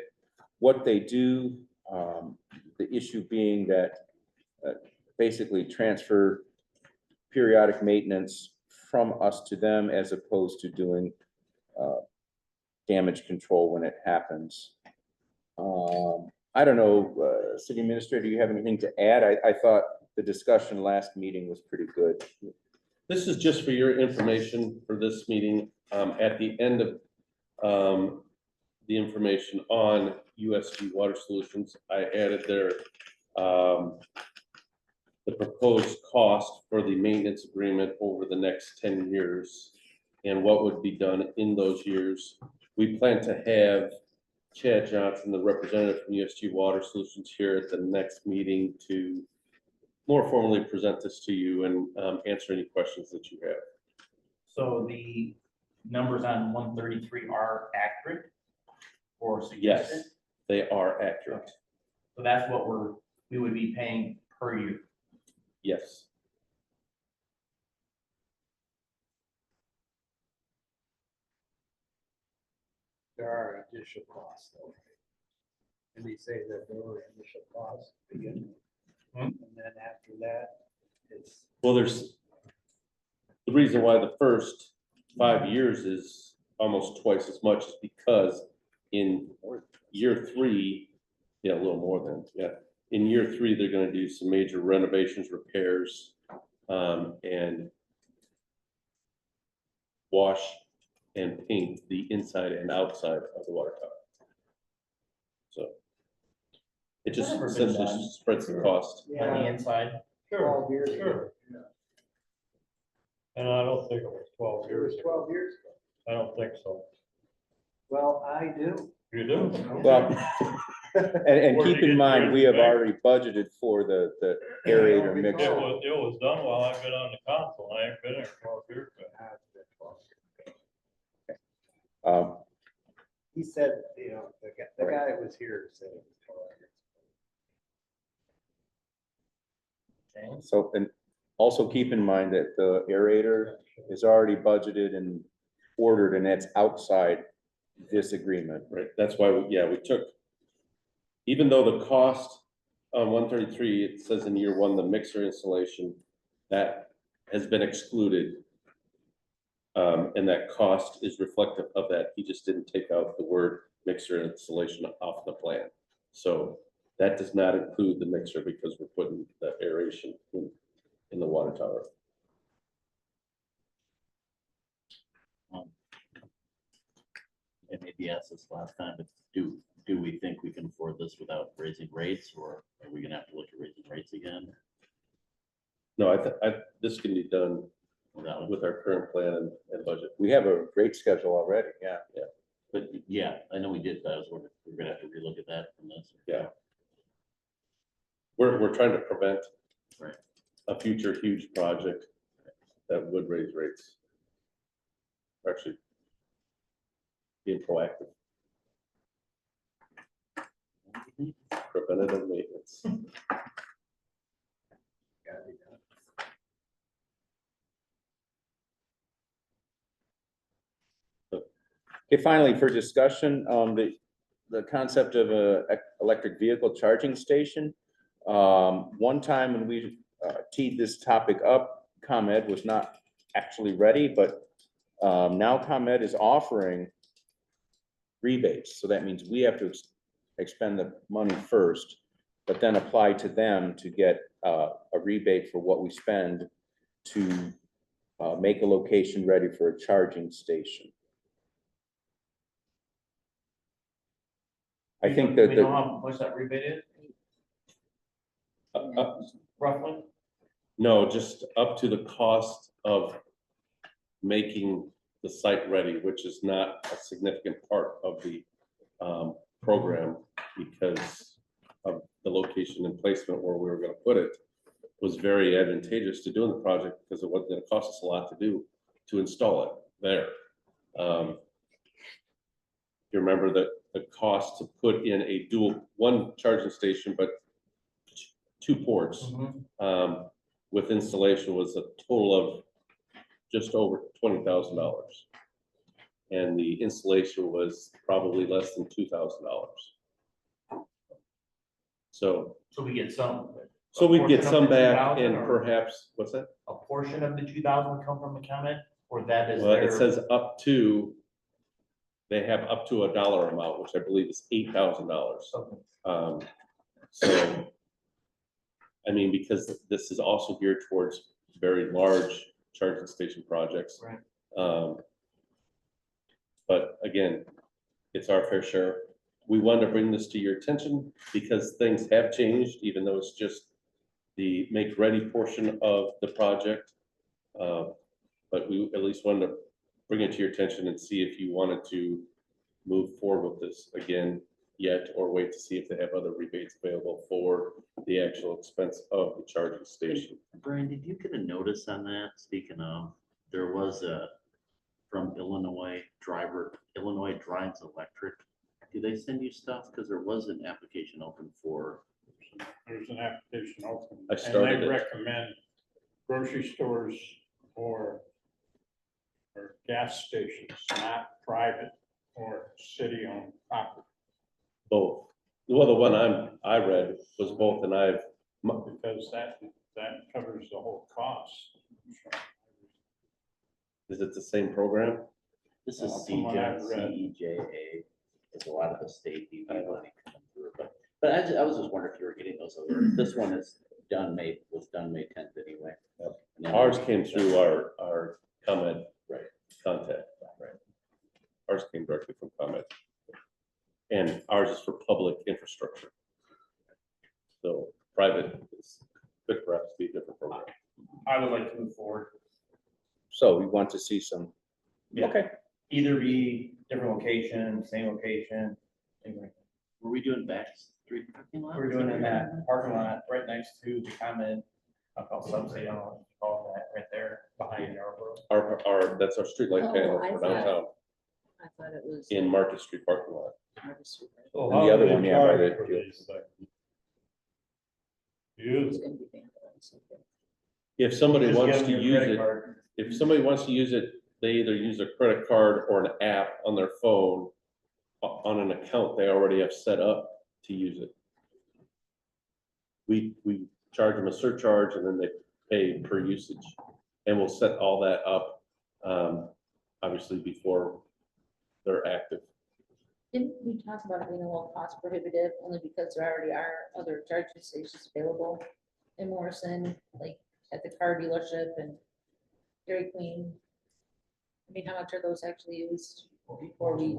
What they do, the issue being that basically transfer periodic maintenance from us to them as opposed to doing damage control when it happens. I don't know, City Administrator, do you have anything to add? I thought the discussion last meeting was pretty good. This is just for your information for this meeting. At the end of the information on USG Water Solutions, I added there the proposed cost for the maintenance agreement over the next 10 years and what would be done in those years. We plan to have Chad Johnson, the representative from USG Water Solutions, here at the next meeting to more formally present this to you and answer any questions that you have. So the numbers on 133 are accurate or Yes, suggested? they are accurate. So that's what we would be paying per year. Yes. There are additional costs though. And they say that there were initial costs to begin with. And then after that, it's. Well, there's, the reason why the first 5 years is almost twice as much is because in year 3, yeah, a little more than, yeah. In year 3, they're gonna do some major renovations, repairs, and wash and paint the inside and outside of the water tower. So it just Never been essentially done. spreads the cost. On the inside. 12 years ago. Sure. And I don't think it was 12 It years was ago. 12 years ago. I don't think so. Well, I do. You do? Well, and Where'd keep you get in mind, yours we have from? already budgeted for the aerator It mixer. was done while I've been on the council. I ain't been there 12 years. ago. He said, you know, the guy that was here said it was 12 years. So, and also keep in mind that the aerator is already budgeted and ordered, and that's outside this agreement. Right, that's why, we took, even though the cost on 133, it says in year 1, the mixer installation, that has been excluded. And that cost is reflective of that. He just didn't take out the word mixer installation off the plan. So that does not include the mixer because we're putting the aeration in the water tower. And maybe asked this last time, but do we think we can afford this without raising rates, or are we gonna have to look at raising rates again? No, this can be done Without, with our current plan and budget. We have a rate schedule already, yeah. but yeah, I know we did, but I was wondering, if we're gonna have to relook at that from this. Yeah. We're trying to prevent Right. a future huge project that would raise rates. Actually, being proactive, preventative maintenance. Gotta be done. Okay, finally, for discussion, the concept of a electric vehicle charging station. One time when we teed this topic up, ComEd was not actually ready, but now ComEd is offering rebates. So that means we have to expend the money first, but then apply to them to get a rebate for what we spend to make a location ready for a charging station. I think that We know how much that rebate is, roughly? No, just up to the cost of making the site ready, which is not a significant part of the program because of the location and placement where we were gonna put it was very advantageous to doing the project because it wasn't gonna cost us a lot to do, to install it there. You remember that the cost to put in a one charging station, but 2 ports, with installation was a total of just over $20,000. and the installation was probably less than $2,000. So, So we get some. so we get portion of some the back 2,000 and or perhaps, what's that? A portion of the 2,000 would come from the comment, or that is Well, their. it says up to, they have up to a dollar amount, which I believe is $8,000. So, I mean, because this is also geared towards very large charging station projects. Right. But again, it's our fair share. We wanted to bring this to your attention because things have changed, even though it's just the make-ready portion of the project. But we at least wanted to bring it to your attention and see if you wanted to move forward with this again yet, or wait to see if they have other rebates available for the actual expense of the charging station. Brian, did you get a notice on that? Speaking of, there was a, from Illinois Drives Electric. Do they send you stuff? Because there was an application open for. There's an application open. I started And they it. recommend grocery stores or gas stations, not private or city-owned property. Both. Well, the one I read was both, and I've, Because that covers the whole cost. is it the same program? This is From what I've read. CEJA. It's a lot of the state EV money coming through, but I was just wondering if you were getting those over. This one was done May 10th anyway. And then Ours came through our comment. Right. Contact. Right. Ours came directly from comment. And ours is for public infrastructure. So private is, could perhaps be a different program. I would like to move forward. So we want to see some, Yeah. okay, Either be different location, same location. things like that. Were we doing back street parking lot? We're doing it in that parking lot right next to the comment. I'll call subsidy, I don't know what you call that, right there behind our. That's our streetlight panel I for thought- downtown I thought it was. in Market Street parking lot. Market Street, right? So And how the other do they one, yeah, by charge the- for these things? It's Use, gonna be vandalized, okay. If somebody Just wants give to them your use credit it, card. if somebody wants to use it, they either use a credit card or an app on their phone on an account they already have set up to use it. We charge them a surcharge and then they pay per usage. And we'll set all that up, obviously before they're active. Didn't we talk about it being a little cost prohibitive, only because there already are other charging stations available in Morrison, like at the car dealership and Dairy Queen? I mean, how much are those actually used before we,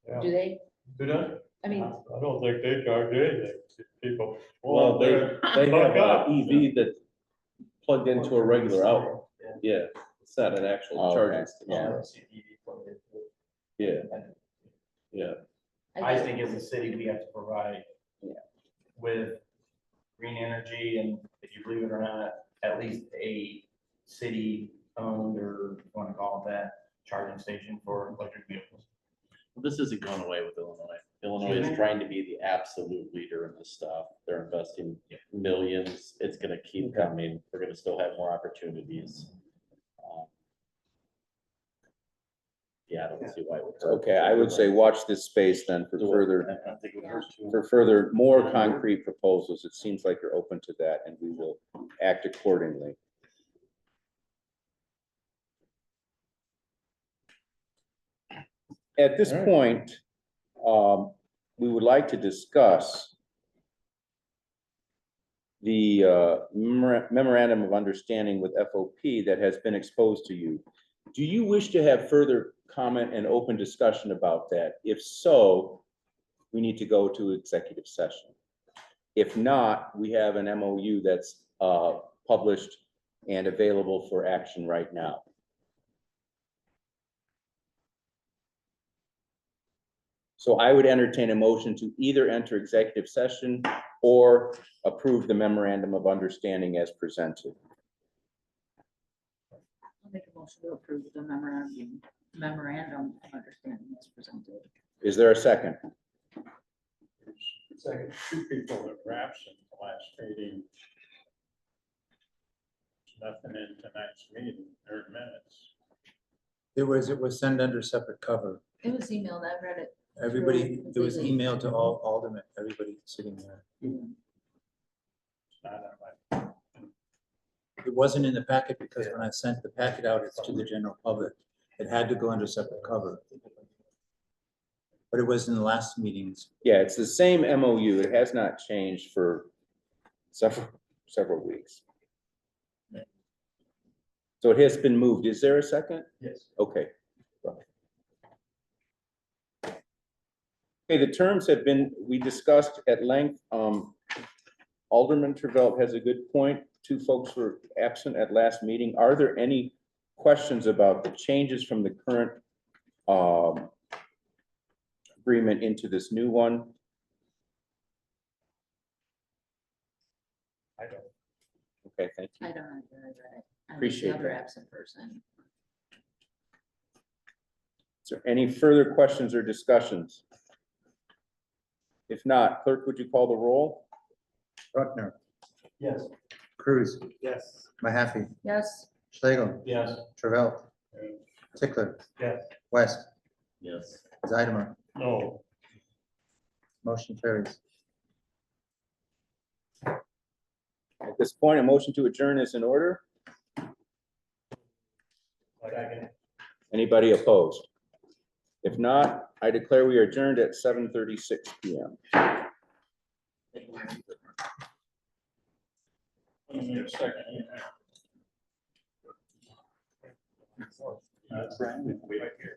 yeah. do they? Who does? I mean, I don't think they charge anything, people. Well, they have Fuck up. an EV that plugged into a regular outlet. Yeah, it's not an actual Oh, charging okay. station. Yeah, yeah. I think as a city, we have to provide. Yeah. With green energy and if you believe it or not, at least a city owned or if you want to call it that, charging station for electric vehicles. Well, this isn't going away with Illinois. Illinois is trying to be the absolute leader in this stuff. They're investing millions. It's gonna keep coming. We're gonna still have more opportunities. Yeah, I don't see why it would hurt. okay, I would say watch this space then for further, I don't think it would hurt too. for further, more concrete proposals. It seems like you're open to that and we will act accordingly. At this point, we would like to discuss the memorandum of understanding with FOP that has been exposed to you. Do you wish to have further comment and open discussion about that? If so, we need to go to executive session. If not, we have an MOU that's published and available for action right now. So I would entertain a motion to either enter executive session or approve the memorandum of understanding as presented. I'll make a motion to approve the memorandum of understanding as presented. Is there a second? Second, two people that were absent the last meeting. Nothing in tonight's meeting, or minutes. It was sent under separate cover. It was emailed, I read it. Everybody, it was Completely. emailed to all aldermen, everybody sitting there. It wasn't in the packet because when I sent the packet out, it's to the general public. It had to go under separate cover. But it was in the last meetings. Yeah, it's the same MOU. It has not changed for several weeks. So it has been moved. Is there a second? Yes. Okay. Okay, the terms have been, we discussed at length. Alderman Travelt has a good point. 2 folks were absent at last meeting. Are there any questions about the changes from the current agreement into this new one? I don't. Okay, thank you. I don't know, I read it. I was Appreciate the other that. absent person. Is there any further questions or discussions? If not, clerk, would you call the roll? Bruckner, Yes. Cruz, Yes. Mahaffey, Yes, Schlegel, Yes. Travelt, Tickler, Yes. West, Yes. Zeidemark. No, Motion carries. At this point, a motion to adjourn is in order. Second. Anybody opposed? If not, I declare we are adjourned at 7:36 PM. Brian, wait here.